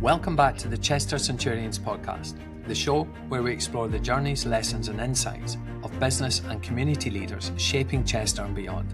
Welcome back to the Chester Centurions podcast, the show where we explore the journeys, lessons and insights of business and community leaders shaping Chester and beyond.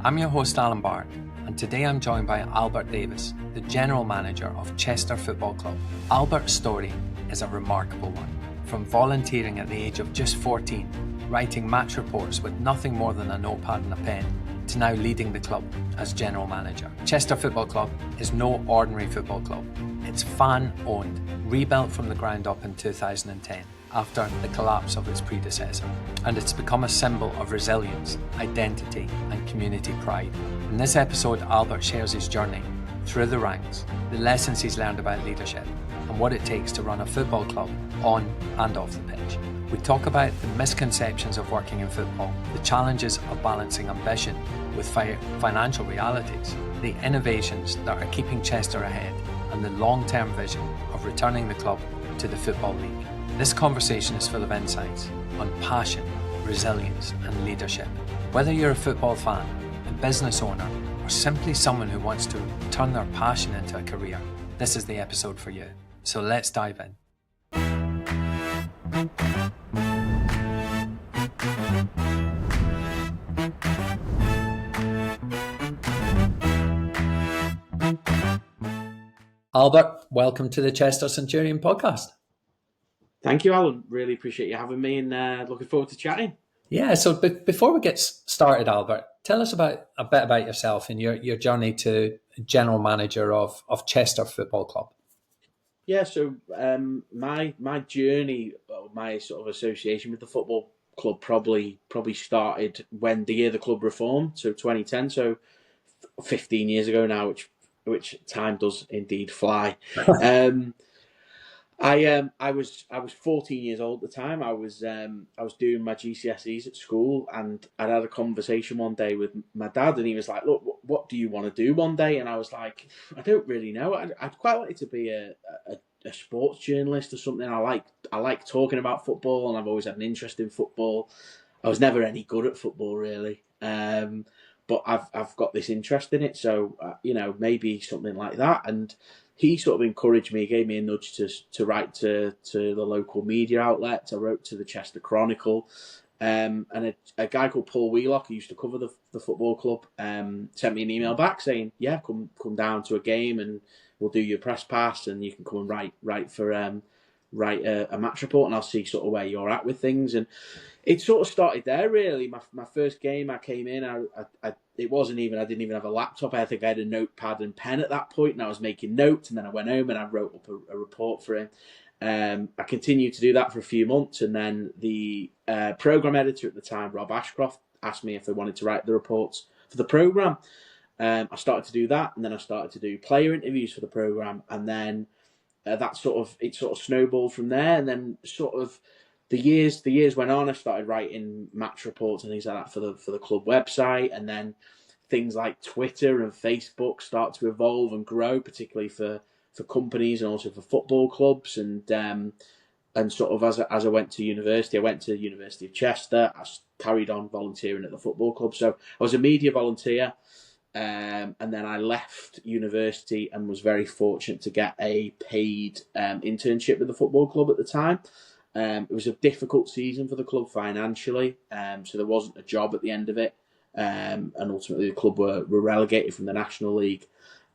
I'm your host Alan Bart, and today I'm joined by Albert Davies, the General Manager of Chester Football Club. Albert's story is a remarkable one. From volunteering at the age of just 14, writing match reports with nothing more than a notepad and a pen, to now leading the club as General Manager. Chester Football Club is no ordinary football club. It's fan-owned, rebuilt from the ground up in 2010 after the collapse of its predecessor, and it's become a symbol of resilience, identity and community pride. In this episode, Albert shares his journey through the ranks, the lessons he's learned about leadership and what it takes to run a football club on and off the pitch. We talk about the misconceptions of working in football, the challenges of balancing ambition with financial realities, the innovations that are keeping Chester ahead, and the long-term vision of returning the club to the Football League. This conversation is full of insights on passion, resilience and leadership. Whether you're a football fan, a business owner, or simply someone who wants to turn their passion into a career, this is the episode for you. So let's dive in. Albert, welcome to the Chester Centurion podcast. Thank you, Alan. Really appreciate you having me and looking forward to chatting. Yeah, so before we get started, Albert, tell us a bit about yourself and your journey to General Manager of Chester Football Club. Yeah, so my journey, my sort of association with the football club probably started when the year the club reformed, so 2010, so 15 years ago now, which time does indeed fly. I was 14 years old at the time. I was doing my GCSEs at school, and I'd had a conversation one day with my dad, and he was like, "Look, what do you want to do one day?" And I was like, "I don't really know. I'd quite like to be a sports journalist or something. I like talking about football, and I've always had an interest in football. I was never any good at football really, but I've got this interest in it. So maybe something like that." And he sort of encouraged me, gave me a nudge to write to the local media outlets. I wrote to the Chester Chronicle, and a guy called Paul Wheelock, who used to cover the football club, sent me an email back saying, "Yeah, come down to a game and we'll do your press pass, and you can come and write a match report, and I'll see sort of where you're at with things." And it sort of started there really. My first game, I came in, I didn't even have a laptop. I think I had a notepad and pen at that point, and I was making notes, and then I went home and I wrote up a report for him. I continued to do that for a few months, and then the programme editor at the time, Rob Ashcroft, asked me if I wanted to write the reports for the programme. I started to do that, and then I started to do player interviews for the programme, and then it sort of snowballed from there. And then sort of the years went on. I started writing match reports and things like that for the club website, and then things like Twitter and Facebook start to evolve and grow, particularly for companies and also for football clubs. And sort of as I went to university, I went to the University of Chester. I carried on volunteering at the football club, so I was a media volunteer. And then I left university and was very fortunate to get a paid internship with the football club at the time. It was a difficult season for the club financially, so there wasn't a job at the end of it, and ultimately the club were relegated from the National League.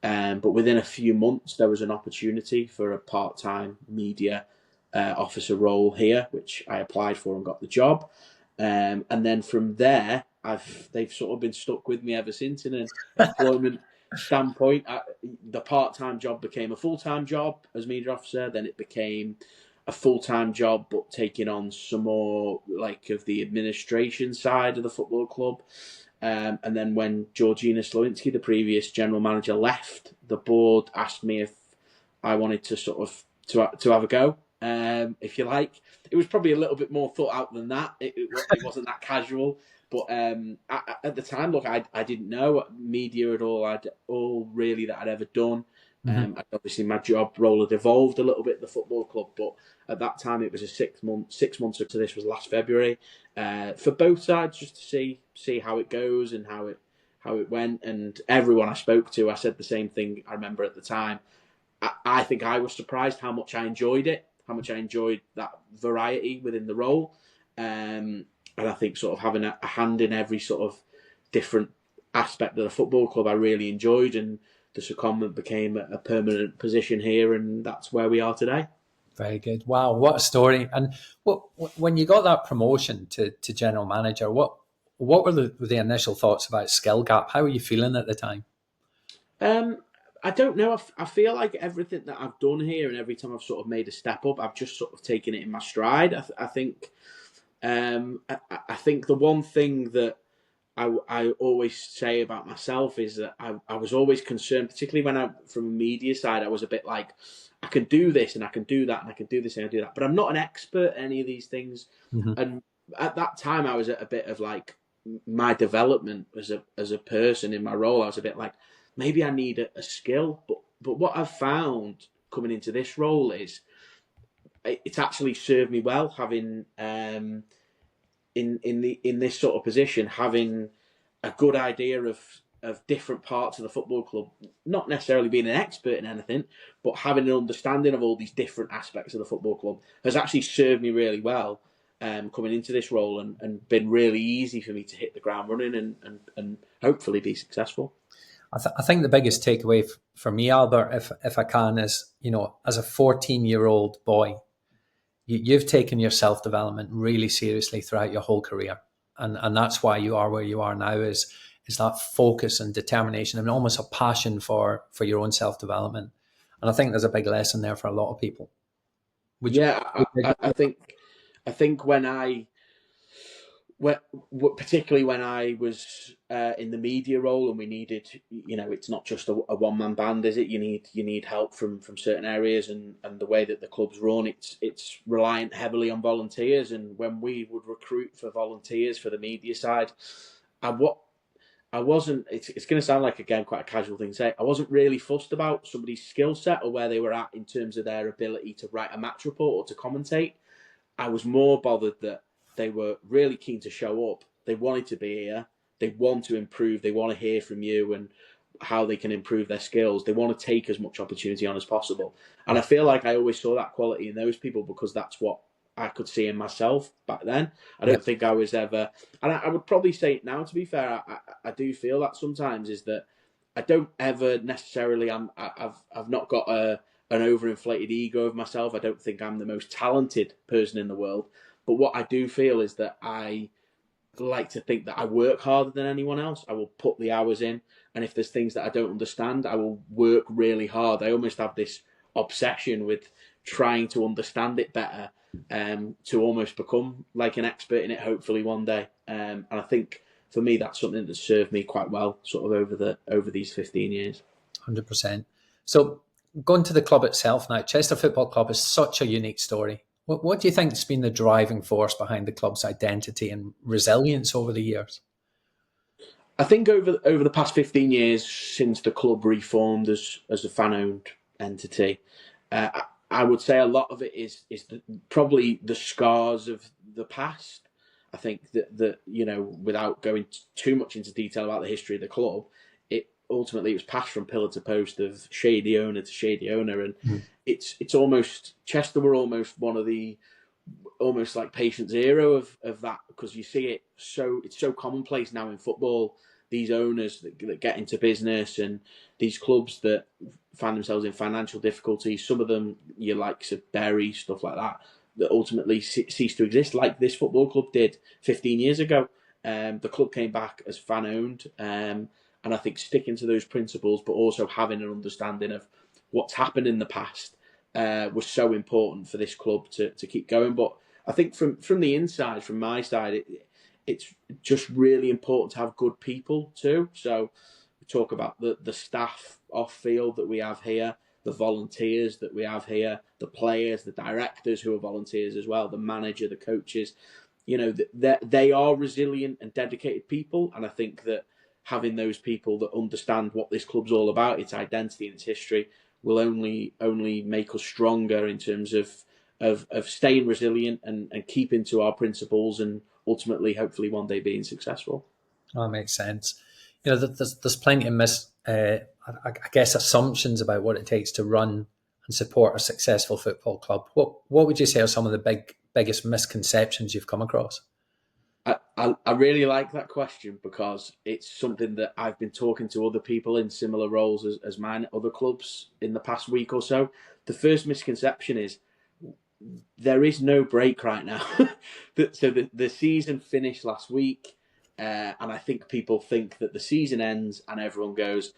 But within a few months, there was an opportunity for a part-time media officer role here, which I applied for and got the job. And then from there, they've sort of been stuck with me ever since in an employment standpoint. The part-time job became a full-time job as media officer. Then it became a full-time job, but taking on some more like of the administration side of the football club. And then when Georgina Slowinski, the previous general manager, left, the board asked me if I wanted to sort of to have a go, if you like. It was probably a little bit more thought out than that. It wasn't that casual. But at the time, look, I didn't know media at all really that I'd ever done. Obviously, my job role had evolved a little bit at the football club, but at that time it was a 6 months. 6 months to this was last February, for both sides, just to see how it goes and how it went. And everyone I spoke to, I said the same thing. I remember at the time, I think I was surprised how much I enjoyed it, how much I enjoyed that variety within the role. And I think sort of having a hand in every sort of different aspect of the football club I really enjoyed, and the secondment became a permanent position here, and that's where we are today. Very good. Wow, what a story! And when you got that promotion to general manager, what were the initial thoughts about skill gap? How were you feeling at the time? I don't know. I feel like everything that I've done here, and every time I've sort of made a step up, I've just sort of taken it in my stride. I think I think the one thing that I always say about myself is that I was always concerned, particularly when from a media side, I was a bit like, I can do this and I can do that and I can do this and I can do that, but I'm not an expert at any of these things. Mm-hmm. And at that time, I was at a bit of like my development as a person in my role. I was a bit like, maybe I need a skill, but what I've found coming into this role is it's actually served me well, having in this sort of position, having a good idea of different parts of the football club, not necessarily being an expert in anything, but having an understanding of all these different aspects of the football club has actually served me really well coming into this role, and been really easy for me to hit the ground running and hopefully be successful. I think the biggest takeaway for me, Albert, if I can, is, as a 14-year-old boy, you've taken your self-development really seriously throughout your whole career. And that's why you are where you are now, is that focus and determination and almost a passion for your own self-development. And I think there's a big lesson there for a lot of people. I think particularly when I was in the media role, and we needed, it's not just a one-man band, is it? You need help from certain areas, and the way that the club's run, it's reliant heavily on volunteers. And when we would recruit for volunteers for the media side, I wasn't. It's going to sound like, again, quite a casual thing to say. I wasn't really fussed about somebody's skill set or where they were at in terms of their ability to write a match report or to commentate. I was more bothered that they were really keen to show up. They wanted to be here. They want to improve. They want to hear from you and how they can improve their skills. They want to take as much opportunity on as possible. And I feel like I always saw that quality in those people, because that's what I could see in myself back then. I don't think I was ever, and I would probably say it now, to be fair, I do feel that sometimes, is that I don't ever necessarily, I've not got an overinflated ego of myself. I don't think I'm the most talented person in the world. But what I do feel is that I like to think that I work harder than anyone else. I will put the hours in. And if there's things that I don't understand, I will work really hard. I almost have this obsession with trying to understand it better, to almost become like an expert in it, hopefully one day. And I think for me, that's something that served me quite well sort of over these 15 years. 100%. So going to the club itself now, Chester Football Club is such a unique story. What do you think has been the driving force behind the club's identity and resilience over the years? I think over the past 15 years, since the club reformed as a fan-owned entity, I would say a lot of it is probably the scars of the past. I think that without going too much into detail about the history of the club, ultimately it was passed from pillar to post of shady owner to shady owner, and it's almost, Chester were almost one of the, almost like patient zero of that, because you see it it's so commonplace now in football, these owners that get into business, and these clubs that find themselves in financial difficulties, some of them, your likes of Bury, stuff like that ultimately cease to exist, like this football club did 15 years ago. The club came back as fan owned, and I think sticking to those principles, but also having an understanding of what's happened in the past, was so important for this club to keep going. But I think from the inside, from my side, it's just really important to have good people too. So we talk about the staff off field that we have here, the volunteers that we have here, the players, the directors who are volunteers as well, the manager, the coaches. They are resilient and dedicated people, and I think that having those people that understand what this club's all about, its identity and its history, will only make us stronger in terms of staying resilient and keeping to our principles, and ultimately, hopefully, one day being successful. That makes sense. There's plenty of I guess assumptions about what it takes to run and support a successful football club. What would you say are some of the biggest misconceptions you've come across? I really like that question because it's something that I've been talking to other people in similar roles as mine at other clubs in the past week or so. The first misconception is there is no break right now. So the season finished last week, and I think people think that the season ends and everyone goes,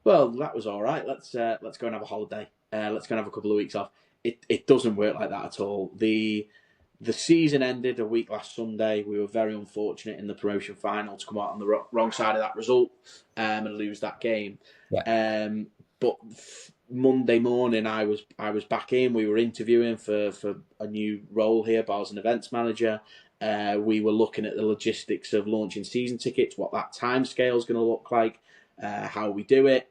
well, that was all right. Let's go and have a holiday. Let's go and have a couple of weeks off. It doesn't work like that at all. The season ended a week last Sunday. We were very unfortunate in the promotion final to come out on the wrong side of that result and lose that game. Yeah. But Monday morning, I was back in. We were interviewing for a new role here, Bars and Events Manager. We were looking at the logistics of launching season tickets, what that timescale is going to look like, how we do it.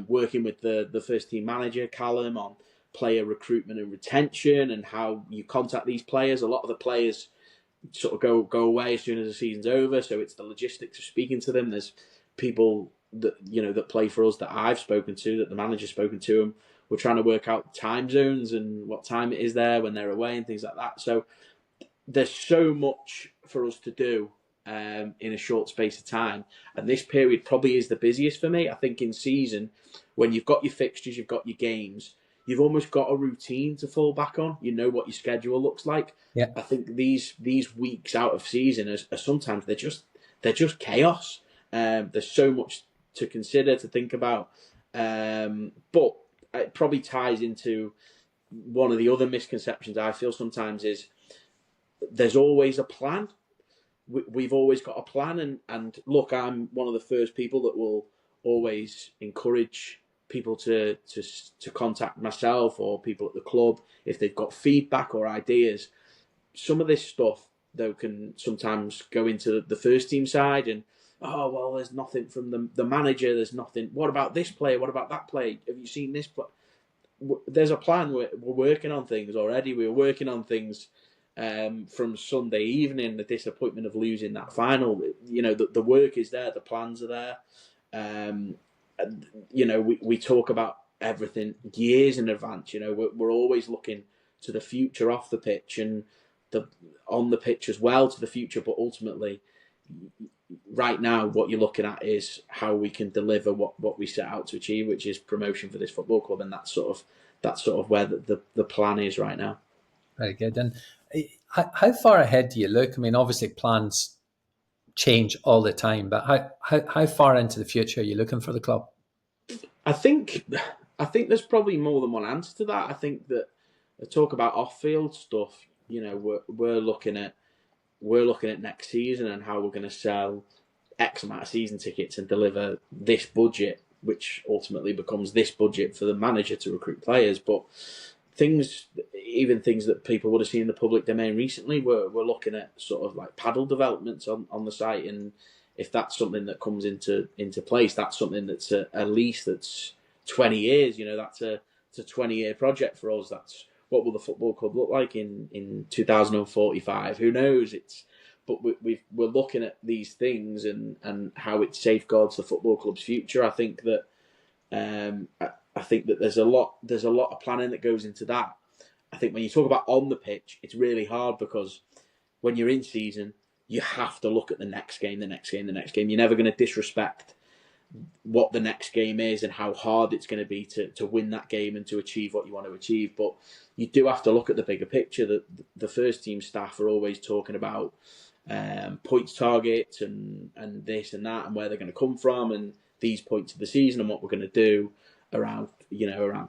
Working with the first team manager, Callum, on player recruitment and retention and how you contact these players. A lot of the players sort of go away as soon as the season's over, so it's the logistics of speaking to them. There's people that play for us that I've spoken to, that the manager's spoken to them. We're trying to work out time zones and what time it is there when they're away and things like that. So there's so much for us to do in a short space of time, and this period probably is the busiest for me. I think in season, when you've got your fixtures, you've got your games, you've almost got a routine to fall back on. You know what your schedule looks like. Yeah. I think these weeks out of season are sometimes they're just chaos. There's so much to consider, to think about, but it probably ties into one of the other misconceptions I feel sometimes is there's always a plan. We've always got a plan, and look, I'm one of the first people that will always encourage people to contact myself or people at the club if they've got feedback or ideas. Some of this stuff, though, can sometimes go into the first team side and, oh, well, there's nothing from the manager, there's nothing. What about this player? What about that player? Have you seen this player? There's a plan. We're working on things already. We were working on things from Sunday evening, the disappointment of losing that final. The work is there, the plans are there. We talk about everything years in advance. We're always looking to the future off the pitch and on the pitch as well to the future. But ultimately, right now, what you're looking at is how we can deliver what we set out to achieve, which is promotion for this football club, and that's sort of where the plan is right now. Very good. And how far ahead do you look? I mean, obviously plans change all the time, but how far into the future are you looking for the club? I think there's probably more than one answer to that. I think that the talk about off-field stuff, we're looking at next season and how we're going to sell X amount of season tickets and deliver this budget, which ultimately becomes this budget for the manager to recruit players. But things that people would have seen in the public domain recently, we're looking at sort of like paddle developments on the site, and if that's something that comes into place, that's something that's a lease that's 20 years. That's a 20-year project for us. That's what will the football club look like in 2045? Who knows? But we're looking at these things and how it safeguards the football club's future. I think that there's a lot of planning that goes into that. I think when you talk about on the pitch, it's really hard because when you're in season, you have to look at the next game. You're never going to disrespect what the next game is and how hard it's going to be to win that game and to achieve what you want to achieve. But you do have to look at the bigger picture. That the first team staff are always talking about points targets and this and that and where they're going to come from and these points of the season and what we're going to do around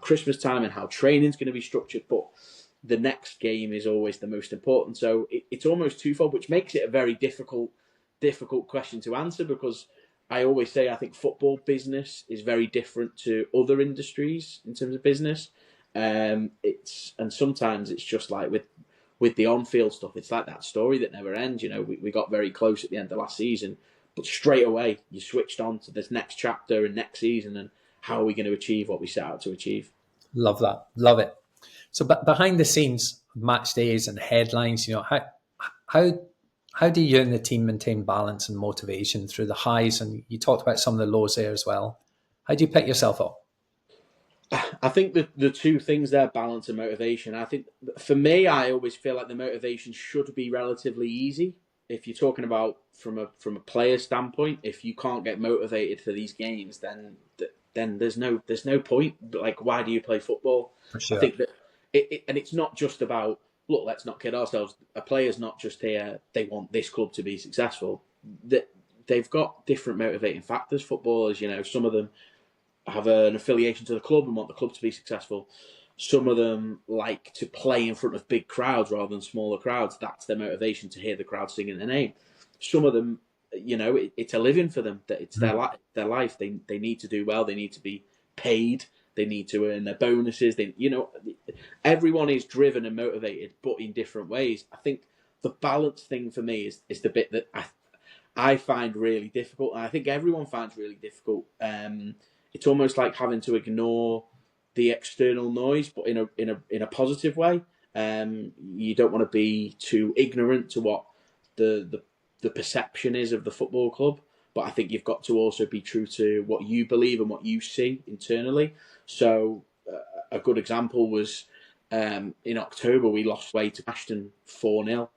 Christmas time and how training's going to be structured. But the next game is always the most important. So it's almost twofold, which makes it a very difficult question to answer, because I always say I think football business is very different to other industries in terms of business. And sometimes it's just like with the on-field stuff, it's like that story that never ends. We got very close at the end of last season, but straight away you switched on to this next chapter and next season and how are we going to achieve what we set out to achieve. Love that. Love it. So behind the scenes, match days and headlines, how do you and the team maintain balance and motivation through the highs? And you talked about some of the lows there as well. How do you pick yourself up? I think the two things there, balance and motivation. I think for me, I always feel like the motivation should be relatively easy. If you're talking about from a player standpoint, if you can't get motivated for these games, then there's no point. Like, why do you play football? For I sure. think that and it's not just about, look. Let's not kid ourselves. A player's not just here. They want this club to be successful. That they've got different motivating factors. Footballers, some of them have an affiliation to the club and want the club to be successful. Some of them like to play in front of big crowds rather than smaller crowds. That's their motivation, to hear the crowd singing their name. Some of them, it's a living for them. That it's their life. They need to do well. They need to be paid. They need to earn their bonuses. Everyone is driven and motivated, but in different ways. I think the balance thing for me is the bit that I find really difficult, and I think everyone finds really difficult. It's almost like having to ignore the external noise, but in a positive way. You don't want to be too ignorant to what the perception is of the football club, but I think you've got to also be true to what you believe and what you see internally. So a good example was in October we lost away to Ashton 4-0,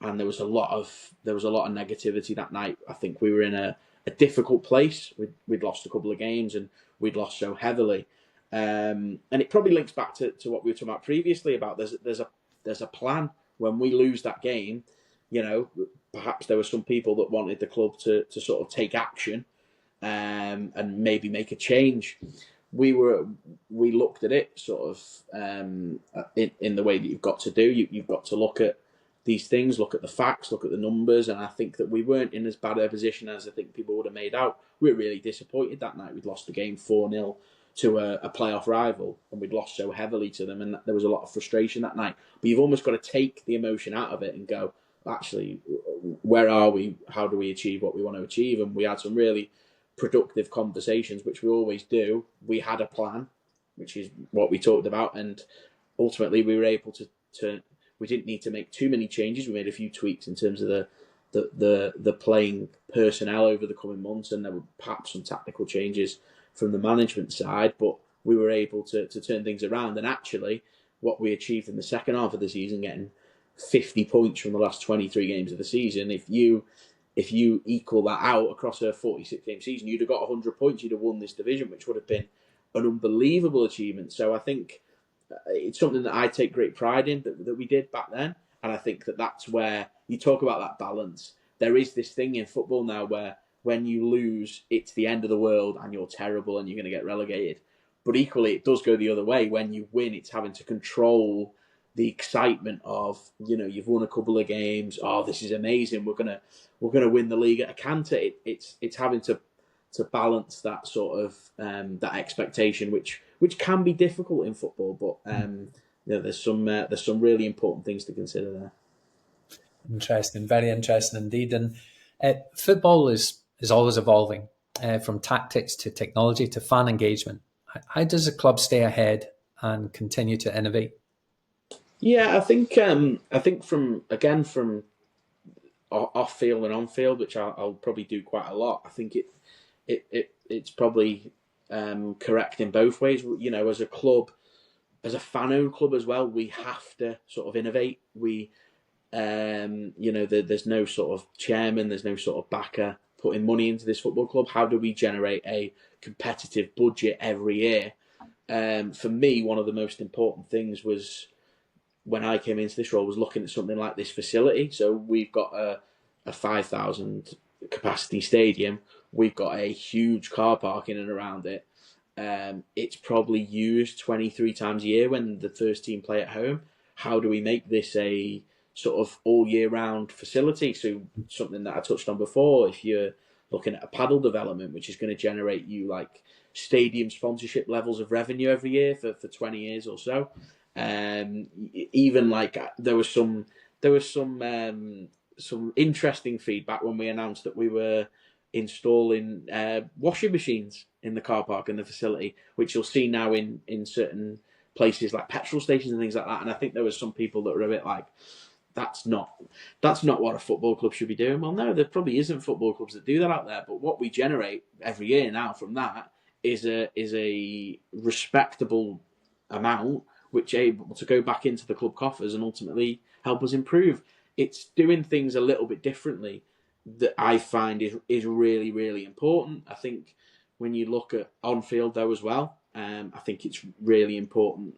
and there was a lot of negativity that night. I think we were in a difficult place. We'd lost a couple of games and we'd lost so heavily, and it probably links back to what we were talking about previously about there's a plan. When we lose that game, perhaps there were some people that wanted the club to sort of take action, and maybe make a change. We looked at it sort of in the way that you've got to do. You've got to look at these things, look at the facts, look at the numbers, and I think that we weren't in as bad a position as I think people would have made out. We were really disappointed that night. We'd lost the game 4-0 to a playoff rival, and we'd lost so heavily to them, and there was a lot of frustration that night. But you've almost got to take the emotion out of it and go, actually, where are we? How do we achieve what we want to achieve? And we had some really productive conversations, which we always do. We had a plan, which is what we talked about, and ultimately we were able to we didn't need to make too many changes. We made a few tweaks in terms of the playing personnel over the coming months, and there were perhaps some tactical changes from the management side, but we were able to turn things around. And actually, what we achieved in the second half of the season, getting 50 points from the last 23 games of the season, if you equal that out across a 46-game season, you'd have got 100 points. You'd have won this division, which would have been an unbelievable achievement. So I think it's something that I take great pride in that we did back then. And I think that's where you talk about that balance. There is this thing in football now where when you lose, it's the end of the world and you're terrible and you're going to get relegated. But equally, it does go the other way. When you win, it's having to control the excitement of, you've won a couple of games. Oh, this is amazing. We're gonna win the league at a canter. It's having to balance that sort of that expectation, which can be difficult in football. But there's some really important things to consider there. Interesting, very interesting indeed. And football is always evolving, from tactics to technology to fan engagement. How does a club stay ahead and continue to innovate? Yeah, I think from off field and on field, which I'll probably do quite a lot. I think it's probably correct in both ways. As a club, as a fan-owned club as well, we have to sort of innovate. There's no sort of chairman, there's no sort of backer putting money into this football club. How do we generate a competitive budget every year? For me, one of the most important things was, when I came into this role, was looking at something like this facility. So we've got a 5,000 capacity stadium. We've got a huge car park in and around it. It's probably used 23 times a year when the first team play at home. How do we make this a sort of all year round facility? So something that I touched on before, if you're looking at a paddle development, which is going to generate you like stadium sponsorship levels of revenue every year for 20 years or so. Even like there was some interesting feedback when we announced that we were installing washing machines in the car park and the facility, which you'll see now in certain places like petrol stations and things like that. And I think there was some people that were a bit like, that's not what a football club should be doing. Well, no, there probably isn't football clubs that do that out there. But what we generate every year now from that is a respectable amount, which able to go back into the club coffers and ultimately help us improve. It's doing things a little bit differently that I find is really, really important. I think when you look at on field though as well, I think it's really important,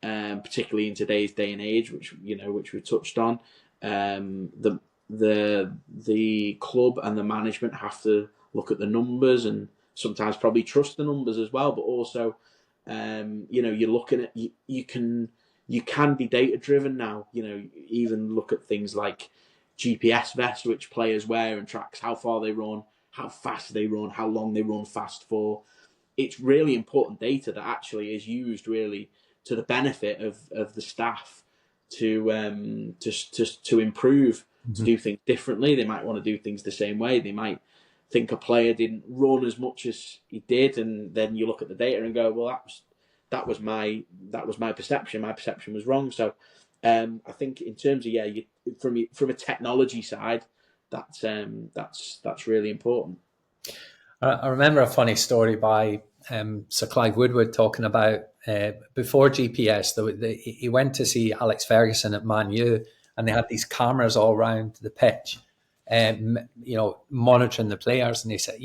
particularly in today's day and age, which we touched on. The club and the management have to look at the numbers and sometimes probably trust the numbers as well, but also, you're looking at you can be data driven now. Even look at things like GPS vest which players wear and tracks how far they run, how fast they run, how long they run fast for. It's really important data that actually is used really to the benefit of the staff to improve, to do things differently. They might want to do things the same way. They might think a player didn't run as much as he did, and then you look at the data and go, well, that was my perception. My perception was wrong. So I think in terms of from a technology side, that's really important. I remember a funny story by Sir Clive Woodward talking about before GPS. He went to see Alex Ferguson at Man U, and they had these cameras all around the pitch, monitoring the players. And he said,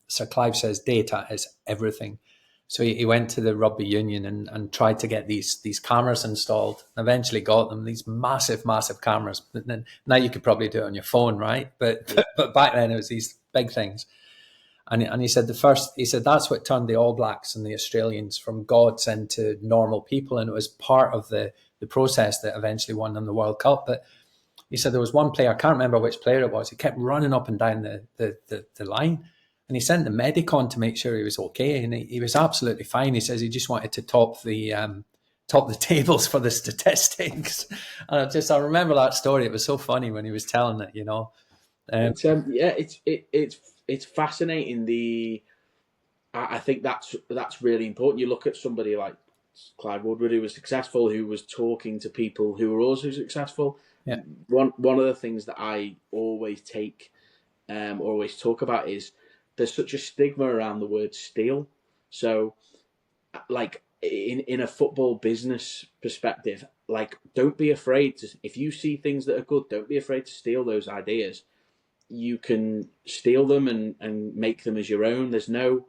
Sir Clive says data is everything. So he went to the rugby union and tried to get these cameras installed. And eventually got them, these massive, massive cameras. But then, now you could probably do it on your phone, right? But back then it was these big things. And he said that's what turned the All Blacks and the Australians from gods into normal people. And it was part of the process that eventually won them the World Cup. But he said there was one player, I can't remember which player it was, he kept running up and down the line. And he sent the medic on to make sure he was okay. And he was absolutely fine. He says he just wanted to top the tables for the statistics. And I remember that story. It was so funny when he was telling it, It's fascinating. I think that's really important. You look at somebody like Clive Woodward, who was successful, who was talking to people who were also successful. Yeah. One of the things that I always talk about is there's such a stigma around the word steal. So, like in a football business perspective, like don't be afraid to, if you see things that are good, don't be afraid to steal those ideas. You can steal them and make them as your own. There's no,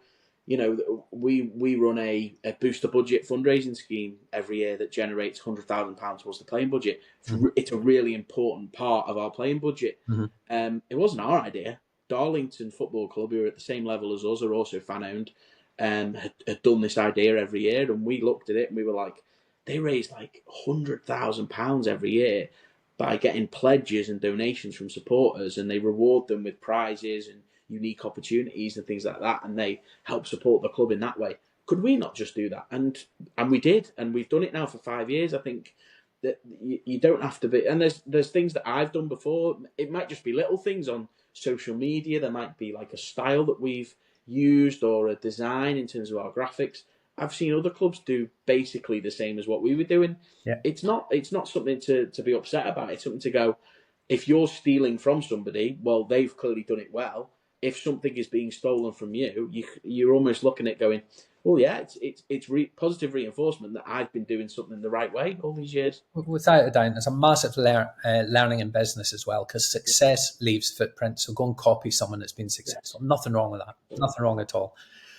we run a booster budget fundraising scheme every year that generates £100,000 towards the playing budget. Mm-hmm. It's a really important part of our playing budget. Mm-hmm. It wasn't our idea. Darlington Football Club, who are at the same level as us, are also fan owned, had done this idea every year, and we looked at it and we were like, they raise like £100,000 every year by getting pledges and donations from supporters, and they reward them with prizes and unique opportunities and things like that, and they help support the club in that way. Could we not just do that? And we did, and we've done it now for 5 years. I think that you don't have to be, and there's things that I've done before. It might just be little things on social media. There might be like a style that we've used or a design in terms of our graphics. I've seen other clubs do basically the same as what we were doing. Yeah. It's not something to be upset about. It's something to go, if you're stealing from somebody, well, they've clearly done it well. If something is being stolen from you're almost looking at going, well, yeah, it's positive reinforcement that I've been doing something the right way all these years. Without a doubt, there's a massive learning in business as well, because success leaves footprints. So go and copy someone that's been successful. Yes. Nothing wrong with that. Nothing wrong at all.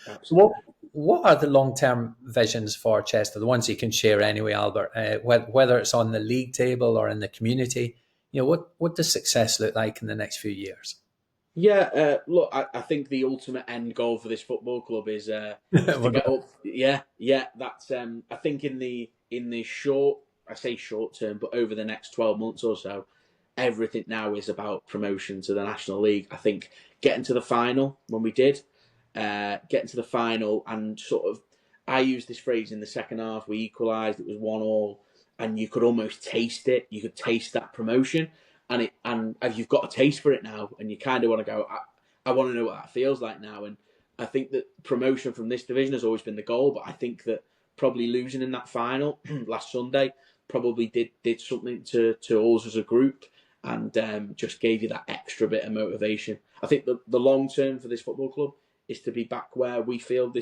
Absolutely. What are the long-term visions for Chester? The ones you can share anyway, Albert. Whether it's on the league table or in the community, what does success look like in the next few years? Yeah, look, I think the ultimate end goal for this football club is to get up. Yeah, that's. I think in the short term, but over the next 12 months or so, everything now is about promotion to the National League. I think getting to the final when we did. Getting to the final and sort of, I used this phrase in the second half, we equalised, it was 1-1, and you could almost taste it. You could taste that promotion, and you've got a taste for it now, and you kind of want to go, I want to know what that feels like now. And I think that promotion from this division has always been the goal, but I think that probably losing in that final last Sunday probably did something to us as a group, and just gave you that extra bit of motivation. I think the long term for this football club is to be back where we feel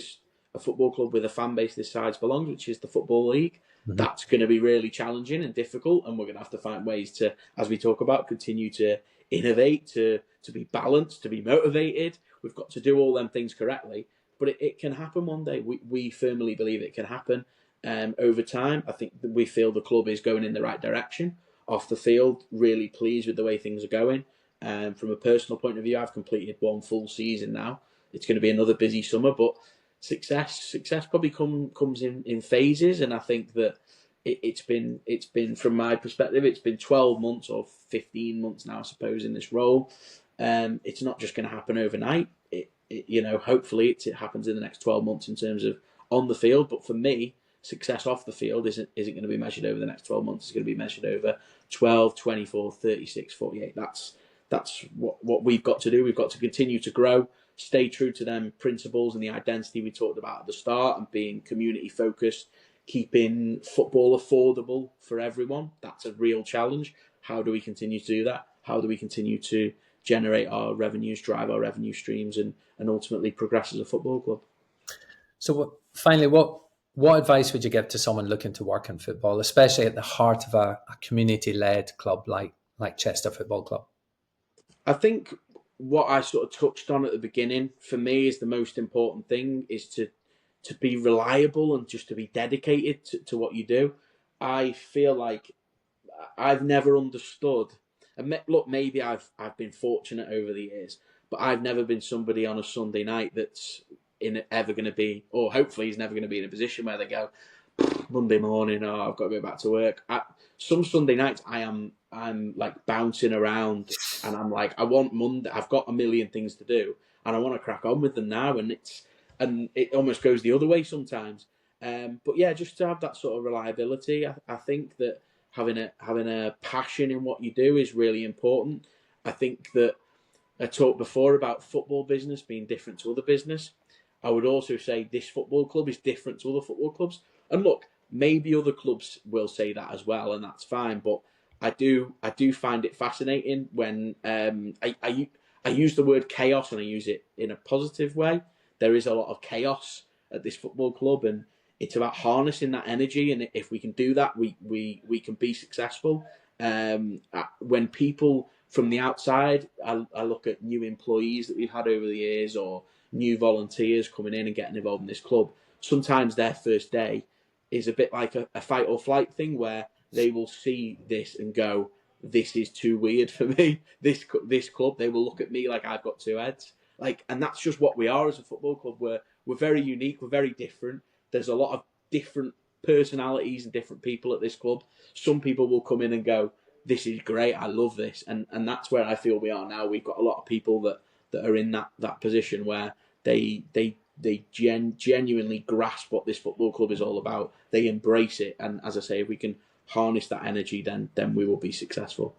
a football club with a fan base this size belongs, which is the Football League. Mm-hmm. That's going to be really challenging and difficult, and we're going to have to find ways to, as we talk about, continue to innovate, to be balanced, to be motivated. We've got to do all them things correctly, but it can happen one day. We firmly believe it can happen. Over time, I think that we feel the club is going in the right direction. Off the field, really pleased with the way things are going. From a personal point of view, I've completed one full season now. It's going to be another busy summer, but success probably comes in phases, and I think that it's been from my perspective, it's been 12 months or 15 months now, I suppose, in this role. It's not just going to happen overnight. Hopefully it happens in the next 12 months in terms of on the field. But for me, success off the field isn't going to be measured over the next 12 months. It's going to be measured over 12, 24, 36, 48. That's what we've got to do. We've got to continue to grow, stay true to them principles and the identity we talked about at the start, and being community focused, keeping football affordable for everyone. That's a real challenge. How do we continue to do that? How do we continue to generate our revenues, drive our revenue streams, and ultimately progress as a football club? So finally, what advice would you give to someone looking to work in football, especially at the heart of a community-led club like Chester Football Club? I think what I sort of touched on at the beginning, for me, is the most important thing, is to be reliable and just to be dedicated to what you do. I feel like I've never understood, and look, maybe I've been fortunate over the years, but I've never been somebody on a Sunday night that's ever going to be, or hopefully he's never going to be in a position where they go, Monday morning, I've got to go back to work. Some Sunday nights I'm like bouncing around, and I'm like, I want Monday. I've got a million things to do, and I want to crack on with them now. And it almost goes the other way sometimes. But yeah, just to have that sort of reliability. I think that having a passion in what you do is really important. I think that I talked before about football business being different to other business. I would also say this football club is different to other football clubs. And look, maybe other clubs will say that as well, and that's fine. But I do find it fascinating when I use the word chaos, and I use it in a positive way. There is a lot of chaos at this football club, and it's about harnessing that energy. And if we can do that, we can be successful. When people from the outside, I look at new employees that we've had over the years, or new volunteers coming in and getting involved in this club. Sometimes their first day is a bit like a fight or flight thing, where they will see this and go, this is too weird for me. This club, they will look at me like I've got two heads. And that's just what we are as a football club. We're very unique. We're very different. There's a lot of different personalities and different people at this club. Some people will come in and go, this is great. I love this. And that's where I feel we are now. We've got a lot of people that are in that position where they genuinely grasp what this football club is all about. They embrace it. And as I say, if we can harness that energy, then we will be successful.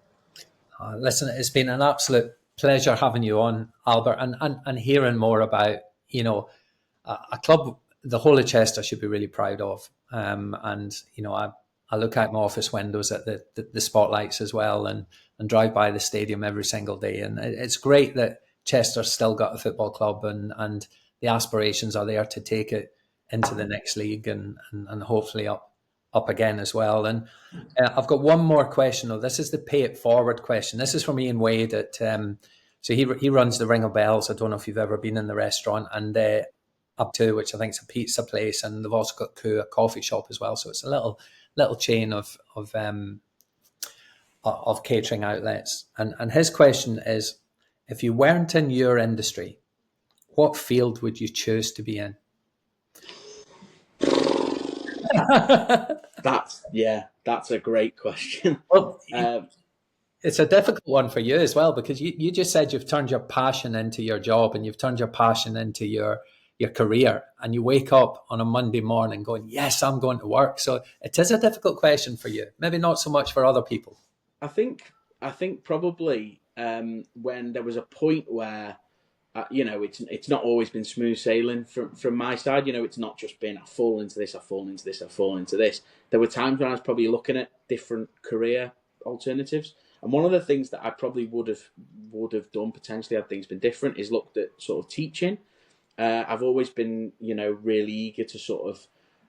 Listen, it's been an absolute pleasure having you on, Albert, and hearing more about, a club the whole of Chester should be really proud of. I look out my office windows at the spotlights as well, and drive by the stadium every single day. And it's great that Chester's still got a football club, and the aspirations are there to take it into the next league and hopefully up again as well. And I've got one more question, though. This is the pay it forward question. This is from Ian Wade at so he runs the Ring of Bells. I don't know if you've ever been in the restaurant, and up to, which I think is a pizza place, and they've also got Koo, a coffee shop as well. So it's a little chain of catering outlets. And his question is, if you weren't in your industry, what field would you choose to be in? That's a great question. Well, it's a difficult one for you as well, because you just said you've turned your passion into your job, and you've turned your passion into your career, and you wake up on a Monday morning going, yes, I'm going to work. So it is a difficult question for you. Maybe not so much for other people. I think probably when there was a point where it's not always been smooth sailing from my side. It's not just been I fall into this, I fall into this, I fall into this. There were times when I was probably looking at different career alternatives, and one of the things that I probably would have done potentially had things been different is looked at sort of teaching. I've always been, really eager to sort of.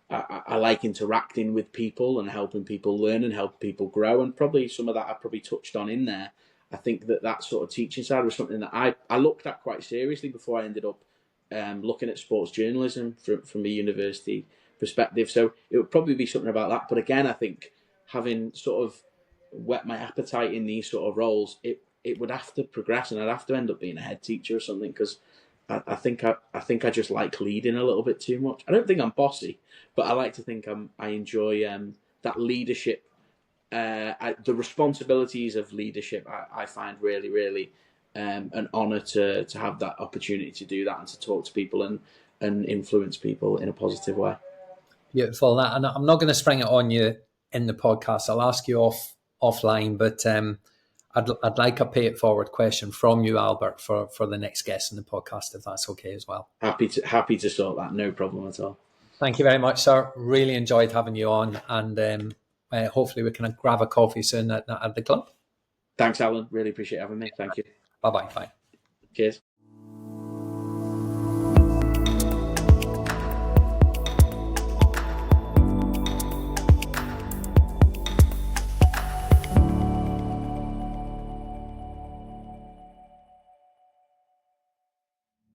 I like interacting with people and helping people learn and helping people grow, and probably some of that I probably touched on in there. I think that sort of teaching side was something that I looked at quite seriously before I ended up looking at sports journalism from a university perspective. So it would probably be something about that. But again, I think having sort of whet my appetite in these sort of roles, it would have to progress, and I'd have to end up being a head teacher or something, because I think I just like leading a little bit too much. I don't think I'm bossy, but I like to think I enjoy that leadership. The responsibilities of leadership I find really, really an honour to have that opportunity to do that and to talk to people and influence people in a positive way. Beautiful. And I'm not going to spring it on you in the podcast. I'll ask you offline, but I'd like a pay it forward question from you, Albert, for the next guest in the podcast, if that's okay as well. Happy to sort that. No problem at all. Thank you very much, sir. Really enjoyed having you on, and hopefully we can grab a coffee soon at the club. Thanks, Alan. Really appreciate having me. Thank you. Bye-bye. Bye. Cheers.